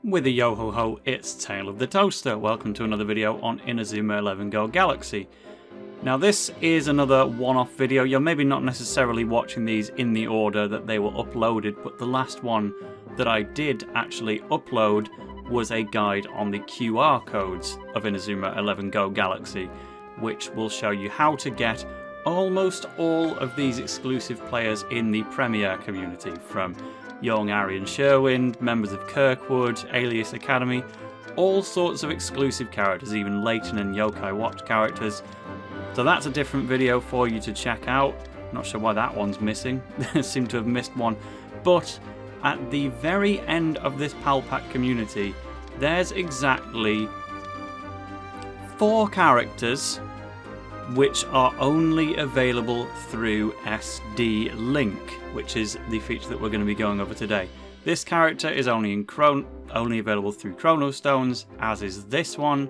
With a yo-ho-ho, it's TaleOfTheToaster. Welcome to another video on Inazuma 11 GO Galaxy. Now this is another one-off video. You're maybe not necessarily watching these in the order that they were uploaded, but the last one that I did actually upload was a guide on the QR codes of Inazuma 11 GO Galaxy, which will show you how to get almost all of these exclusive players in the Premier community, from young Arian Sherwind, members of Kirkwood, Alias Academy, all sorts of exclusive characters, even Layton and Yokai Watch characters. So that's a different video for you to check out. Not sure why that one's missing. Seem to have missed one. But at the very end of this PAL Pack community, there's exactly 4 characters which are only available through SD Link, which is the feature that we're going to be going over today. This character is only available through Chrono Stones, as is this one,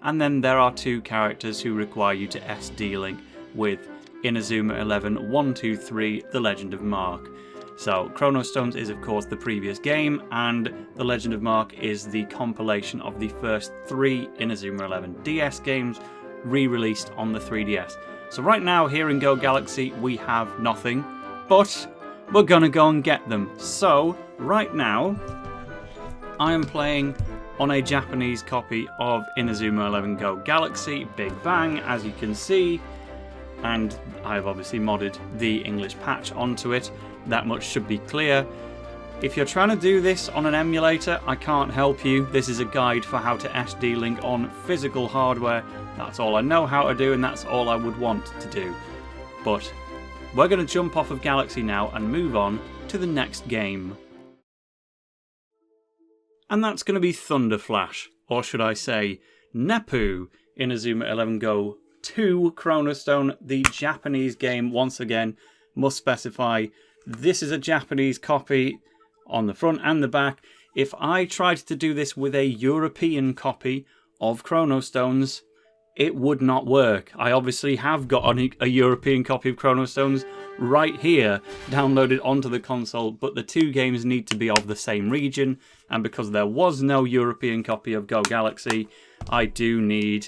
and then there are 2 characters who require you to SD Link with Inazuma 11 1, 2, 3, The Legend of Mark. So Chrono Stones is of course the previous game, and The Legend of Mark is the compilation of the first 3 Inazuma 11 DS games re-released on the 3DS. So right now here in Go Galaxy we have nothing, but we're gonna go and get them. So right now I am playing on a Japanese copy of Inazuma 11 GO Galaxy Big Bang, as you can see, and I've obviously modded the English patch onto it. That much should be clear. If you're trying to do this on an emulator, I can't help you. This is a guide for how to SD link on physical hardware. That's all I know how to do, and that's all I would want to do. But we're going to jump off of Galaxy now and move on to the next game. And that's going to be Thunder Flash, or should I say Neppu, Inazuma 11 GO 2 Chrono Stone, the Japanese game. Once again, must specify this is a Japanese copy on the front and the back. If I tried to do this with a European copy of Chrono Stones, it would not work. I obviously have got a European copy of Chrono Stones right here downloaded onto the console, but the 2 games need to be of the same region, and because there was no European copy of Go Galaxy, I do need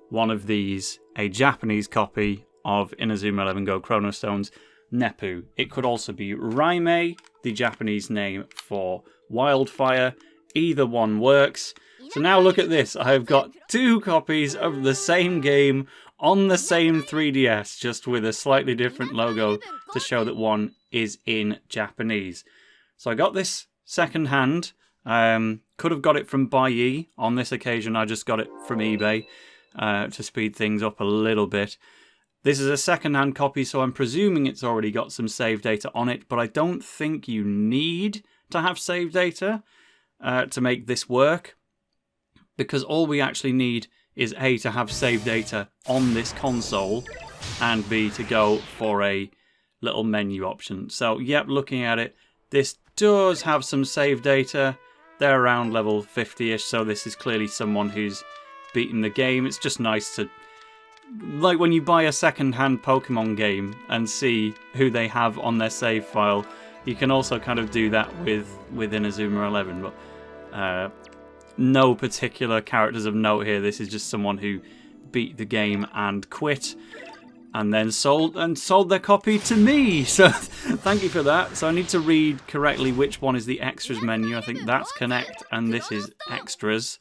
one of these, a Japanese copy of Inazuma 11 GO Chrono Stones Neppu. It could also be Raimon, the Japanese name for wildfire. Either one works. So now look at this. I've got 2 copies of the same game on the same 3DS, just with a slightly different logo to show that one is in Japanese. So I got this second hand. Could have got it from Buyee. On this occasion I just got it from eBay to speed things up a little bit. This is a second-hand copy, so I'm presuming it's already got some save data on it, but I don't think you need to have save data to make this work, because all we actually need is A, to have save data on this console, and B, to go for a little menu option. So, yep, looking at it, this does have some save data. They're around level 50-ish, so this is clearly someone who's beaten the game. It's just nice to, like when you buy a second-hand Pokemon game and see who they have on their save file, you can also kind of do that with Inazuma 11. But no particular characters of note here. This is just someone who beat the game and quit, and then sold their copy to me. So thank you for that. So I need to read correctly which one is the extras menu. I think that's Connect, and this is Extras.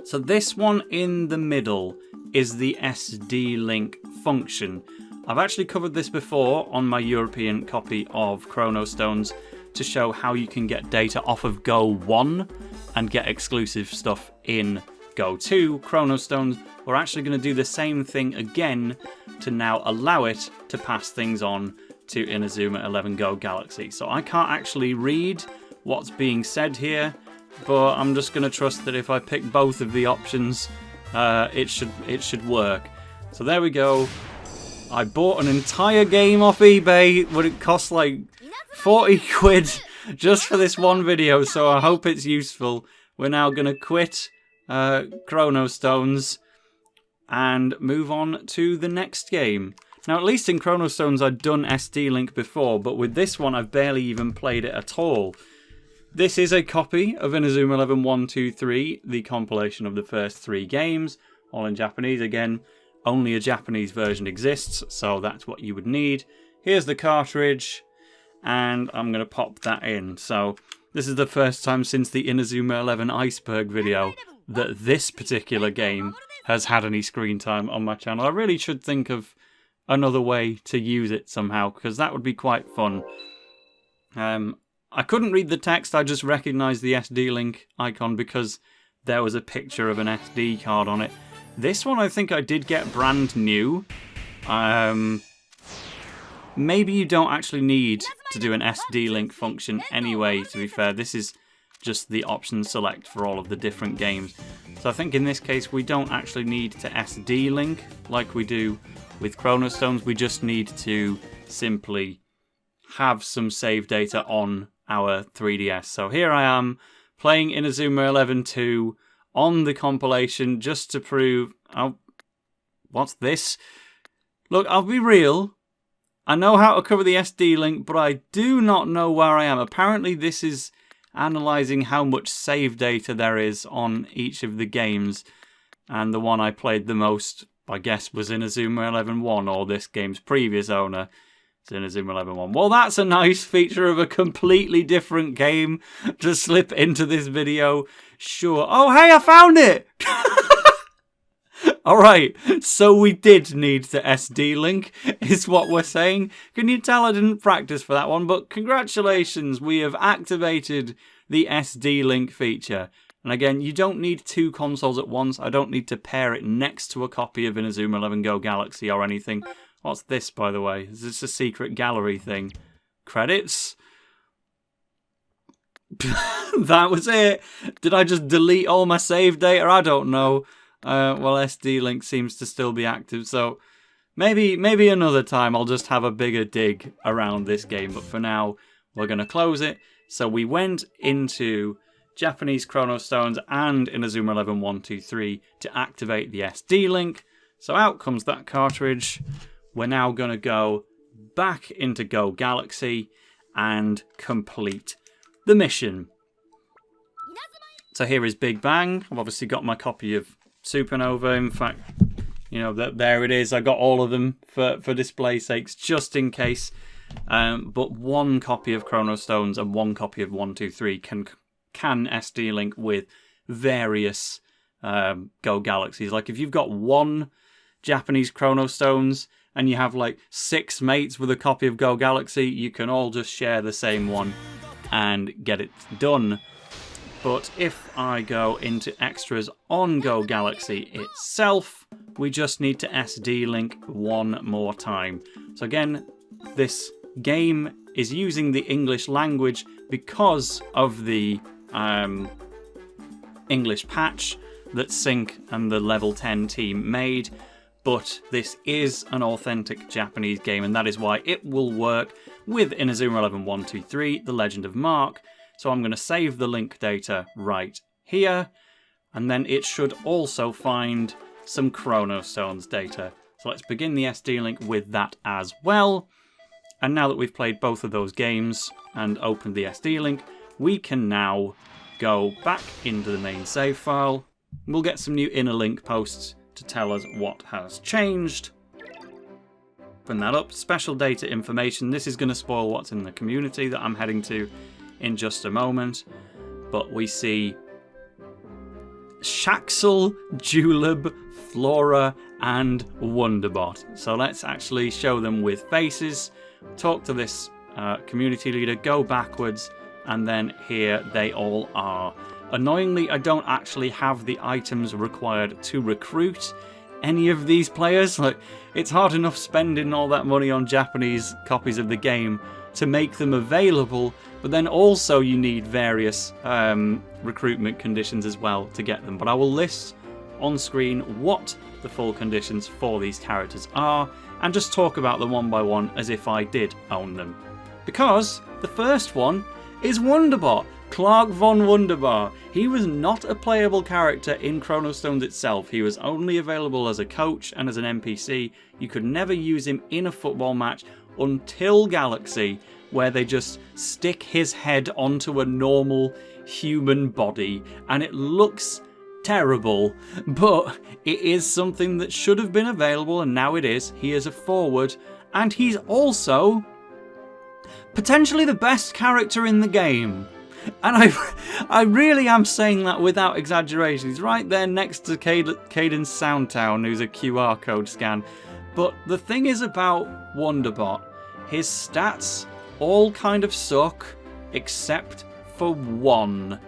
So this one in the middle is the SD Link function. I've actually covered this before on my European copy of Chrono Stones to show how you can get data off of Go 1 and get exclusive stuff in Go 2 Chrono Stones. We're actually going to do the same thing again to now allow it to pass things on to Inazuma 11 GO Galaxy. So I can't actually read what's being said here, but I'm just going to trust that if I pick both of the options, it should work. So there we go. I bought an entire game off eBay. Would it cost like 40 quid just for this one video? So I hope it's useful. We're now going to quit Chrono Stones and move on to the next game. Now, at least in Chrono Stones I'd done SD Link before, but with this one I've barely even played it at all. This is a copy of Inazuma 11 1, 2, 3, the compilation of the first 3 games, all in Japanese. Again, only a Japanese version exists, so that's what you would need. Here's the cartridge, and I'm going to pop that in. So this is the first time since the Inazuma 11 Iceberg video that this particular game has had any screen time on my channel. I really should think of another way to use it somehow, because that would be quite fun. I couldn't read the text, I just recognised the SD link icon because there was a picture of an SD card on it. This one I think I did get brand new. Maybe you don't actually need to do an SD link function anyway, to be fair. This is just the option select for all of the different games. So I think in this case we don't actually need to SD link like we do with Chrono Stones. We just need to simply have some save data on our 3DS. So here I am playing Inazuma 11 2 on the compilation just to prove... Oh, what's this? Look, I'll be real. I know how to cover the SD link, but I do not know where I am. Apparently this is analysing how much save data there is on each of the games. And the one I played the most, I guess, was Inazuma 11 1, or this game's previous owner. Inazuma 11 1. Well, that's a nice feature of a completely different game to slip into this video. Sure. Oh, hey, I found it! Alright, so we did need the SD link, is what we're saying. Can you tell I didn't practice for that one? But congratulations, we have activated the SD link feature. And again, you don't need 2 consoles at once. I don't need to pair it next to a copy of Inazuma 11 GO Galaxy or anything. What's this, by the way? Is this a secret gallery thing? Credits? That was it. Did I just delete all my save data? I don't know. Well, SD link seems to still be active, so maybe another time I'll just have a bigger dig around this game. But for now, we're going to close it. So we went into Japanese Chrono Stones and Inazuma 11 1, 2, 3 to activate the SD link. So out comes that cartridge. We're now going to go back into Go Galaxy and complete the mission. So here is Big Bang. I've obviously got my copy of Supernova. In fact, you know, there it is. I got all of them for display sakes, just in case. But 1 copy of Chrono Stones and 1 copy of 1, 2, 3 can SD link with various Go Galaxies. Like if you've got 1 Japanese Chrono Stones and you have like 6 mates with a copy of Go Galaxy, you can all just share the same one and get it done. But if I go into extras on Go Galaxy itself, we just need to SD link 1 more time. So again, this game is using the English language because of the English patch that Sync and the Level 10 team made. But this is an authentic Japanese game, and that is why it will work with Inazuma 11 1, 2, 3, The Legend of Mark. So I'm going to save the link data right here, and then it should also find some Chrono Stones data. So let's begin the SD link with that as well. And now that we've played both of those games and opened the SD link, we can now go back into the main save file. We'll get some new inner link posts to tell us what has changed. Open that up. Special data information. This is going to spoil what's in the community that I'm heading to in just a moment. But we see Shaxel, Juleb, Flora, and Wonderbot. So let's actually show them with faces. Talk to this community leader, go backwards, and then here they all are. Annoyingly, I don't actually have the items required to recruit any of these players. Like, it's hard enough spending all that money on Japanese copies of the game to make them available, but then also you need various recruitment conditions as well to get them. But I will list on screen what the full conditions for these characters are, and just talk about them one by one as if I did own them. Because the first one is Wonderbot, Clark von Wunderbar. He was not a playable character in Chrono Stones itself. He was only available as a coach and as an NPC. You could never use him in a football match until Galaxy, where they just stick his head onto a normal human body, and it looks terrible, but it is something that should have been available, and now it is. He is a forward, and he's also potentially the best character in the game. And I really am saying that without exaggeration. He's right there next to Caden Soundtown, who's a QR code scan. But the thing is about Wonderbot, his stats all kind of suck, except for one.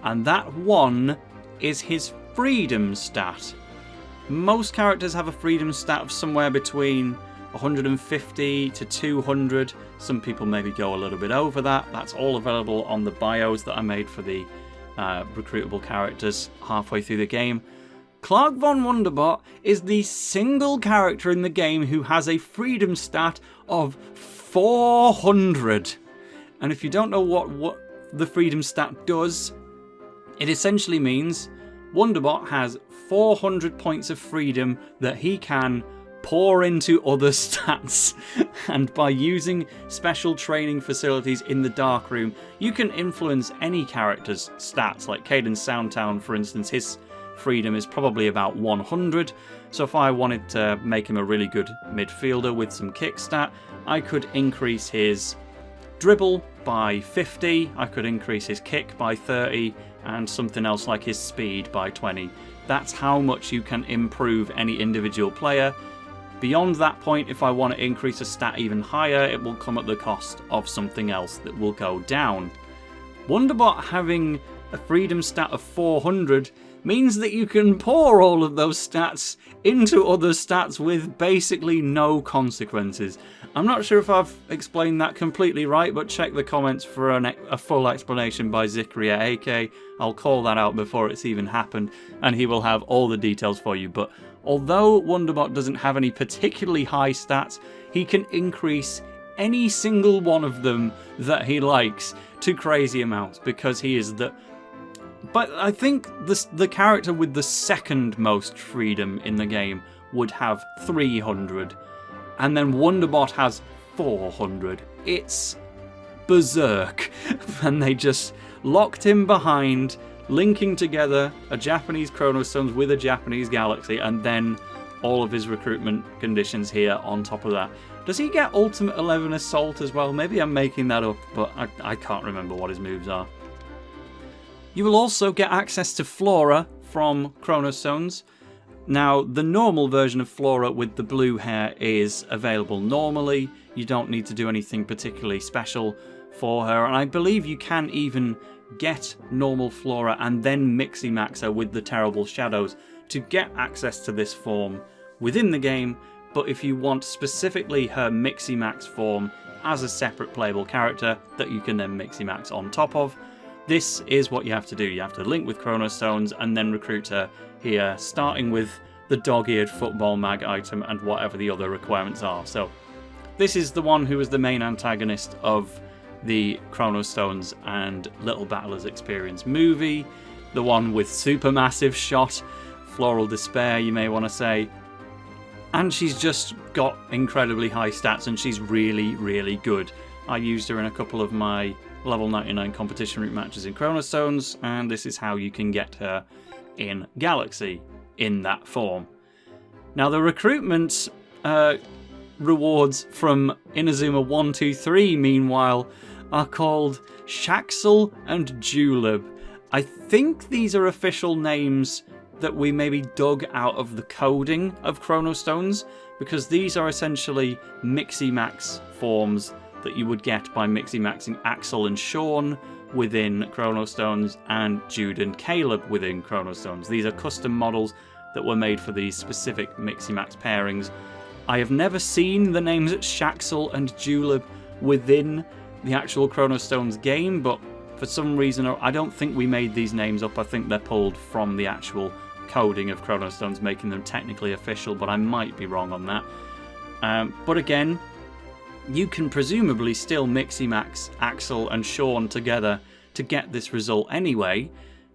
And that one is his freedom stat. Most characters have a freedom stat of somewhere between 150 to 200. Some people maybe go a little bit over that. That's all available on the bios that I made for the recruitable characters halfway through the game. Clark Von Wonderbot is the single character in the game who has a freedom stat of 400. And if you don't know what the freedom stat does, it essentially means Wonderbot has 400 points of freedom that he can pour into other stats. And by using special training facilities in the Darkroom, you can influence any character's stats. Like Caden Soundtown, for instance, his freedom is probably about 100. So if I wanted to make him a really good midfielder with some kick stat, I could increase his dribble by 50, I could increase his kick by 30, and something else like his speed by 20. That's how much you can improve any individual player. Beyond that point, if I want to increase a stat even higher, it will come at the cost of something else that will go down. Wonderbot having a freedom stat of 400 means that you can pour all of those stats into other stats with basically no consequences. I'm not sure if I've explained that completely right, but check the comments for a full explanation by Zikria AK. I'll call that out before it's even happened, and he will have all the details for you. But although Wonderbot doesn't have any particularly high stats, he can increase any single one of them that he likes to crazy amounts, because he is the... But I think the character with the second most freedom in the game would have 300. And then Wonderbot has 400. It's berserk. And they just locked him behind, linking together a Japanese Chrono Stones with a Japanese Galaxy, and then all of his recruitment conditions here on top of that. Does he get Ultimate 11 Assault as well? Maybe I'm making that up, but I can't remember what his moves are. You will also get access to Flora from Chrono Stones. Now, the normal version of Flora with the blue hair is available normally. You don't need to do anything particularly special for her, and I believe you can even get normal Flora and then Miximax her with the Terrible Shadows to get access to this form within the game. But if you want specifically her Miximax form as a separate playable character that you can then Miximax on top of, this is what you have to do. You have to link with Chrono Stones and then recruit her here, starting with the dog-eared football mag item and whatever the other requirements are. So this is the one who is the main antagonist of the Chrono Stones and Little Battlers Experience movie, the one with supermassive shot, floral despair you may want to say, and she's just got incredibly high stats and she's really, really good. I used her in a couple of my level 99 competition route matches in Chrono Stones, and this is how you can get her in Galaxy in that form. Now the recruitment rewards from Inazuma 123 meanwhile are called Shaxel and Juleb. I think these are official names that we maybe dug out of the coding of Chrono Stones, because these are essentially Miximax forms that you would get by Miximaxing Axel and Sean within Chrono Stones and Jude and Caleb within Chrono Stones. These are custom models that were made for these specific Miximax pairings. I have never seen the names Shaxel and Juleb within the actual Chrono Stones game, but for some reason I don't think we made these names up. I think they're pulled from the actual coding of Chrono Stones, making them technically official, but I might be wrong on that. But again, you can presumably still Miximax Axel and Sean together to get this result anyway.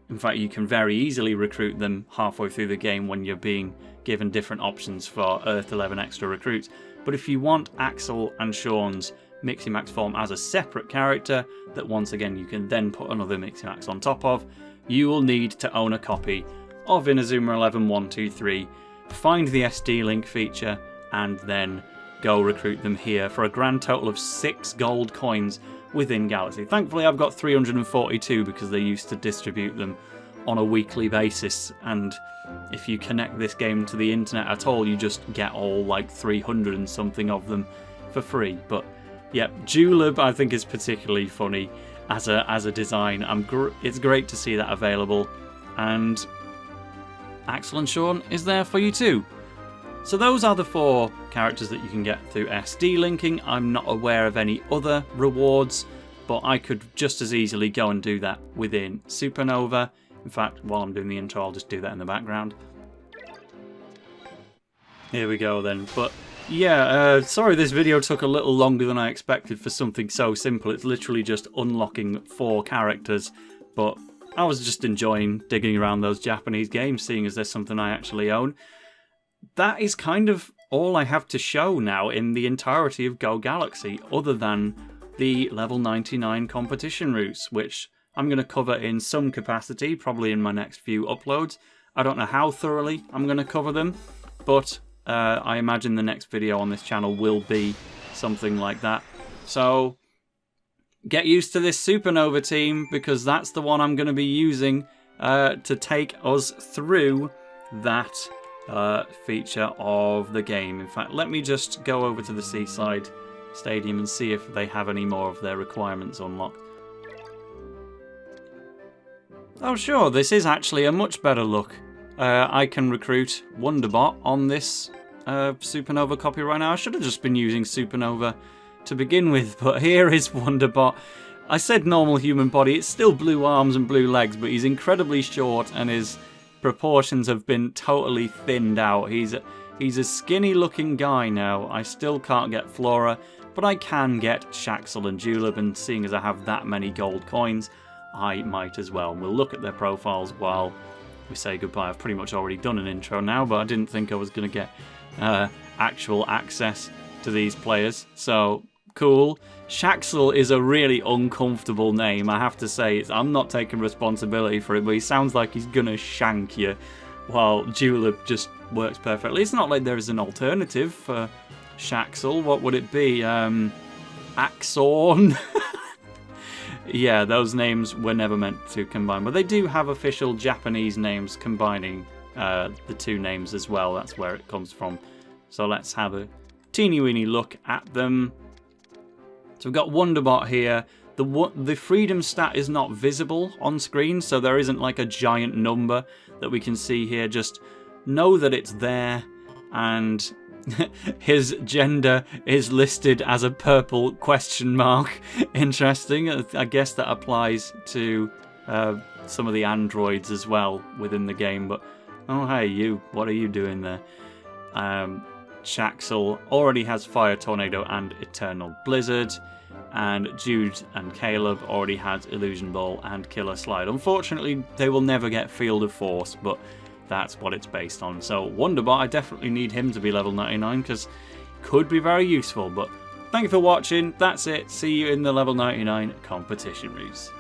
In fact, you can very easily recruit them halfway through the game when you're being given different options for Earth 11 extra recruits. But if you want Axel and Sean's Miximax form as a separate character, that once again you can then put another Miximax on top of, you will need to own a copy of Inazuma 11 123, find the SD link feature, and then go recruit them here for a grand total of 6 gold coins within Galaxy. Thankfully I've got 342 because they used to distribute them on a weekly basis, and if you connect this game to the internet at all, you just get all like 300 and something of them for free. But yeah, Juleb I think is particularly funny as a design. It's great to see that available, and Axel and Sean is there for you too. So those are the 4 characters that you can get through SD linking. I'm not aware of any other rewards, but I could just as easily go and do that within Supernova. In fact, while I'm doing the intro, I'll just do that in the background. Here we go then. But yeah, sorry this video took a little longer than I expected for something so simple. It's literally just unlocking 4 characters, but I was just enjoying digging around those Japanese games, seeing as there's something I actually own. That is kind of all I have to show now in the entirety of Go Galaxy, other than the level 99 competition routes, which I'm going to cover in some capacity, probably in my next few uploads. I don't know how thoroughly I'm going to cover them, but I imagine the next video on this channel will be something like that. So get used to this Supernova team, because that's the one I'm going to be using to take us through that feature of the game. In fact, let me just go over to the Seaside Stadium and see if they have any more of their requirements unlocked. Oh sure, this is actually a much better look. I can recruit Wonderbot on this Supernova copy right now. I should have just been using Supernova to begin with, but here is Wonderbot. I said normal human body, it's still blue arms and blue legs, but he's incredibly short and his proportions have been totally thinned out. He's a skinny looking guy now. I still can't get Flora, but I can get Shaxel and Juleb, and seeing as I have that many gold coins, I might as well. We'll look at their profiles while we say goodbye. I've pretty much already done an intro now, but I didn't think I was going to get actual access to these players. So, cool. Shaxel is a really uncomfortable name, I have to say. I'm not taking responsibility for it, but he sounds like he's going to shank you, while Juleb just works perfectly. It's not like there is an alternative for Shaxel. What would it be? Axorn? Yeah, those names were never meant to combine, but they do have official Japanese names combining the 2 names as well. That's where it comes from. So let's have a teeny weeny look at them. So we've got Wonderbot here. The freedom stat is not visible on screen, so there isn't like a giant number that we can see here. Just know that it's there, and his gender is listed as a purple question mark. Interesting. I guess that applies to some of the androids as well within the game. But oh hey you, what are you doing there? Shaxel already has Fire Tornado and Eternal Blizzard, and Jude and Caleb already had Illusion Ball and Killer Slide. Unfortunately, they will never get Field of Force, but that's what it's based on. So Wonderbot, I definitely need him to be level 99 because could be very useful. But thank you for watching. That's it. See you in the level 99 competition routes.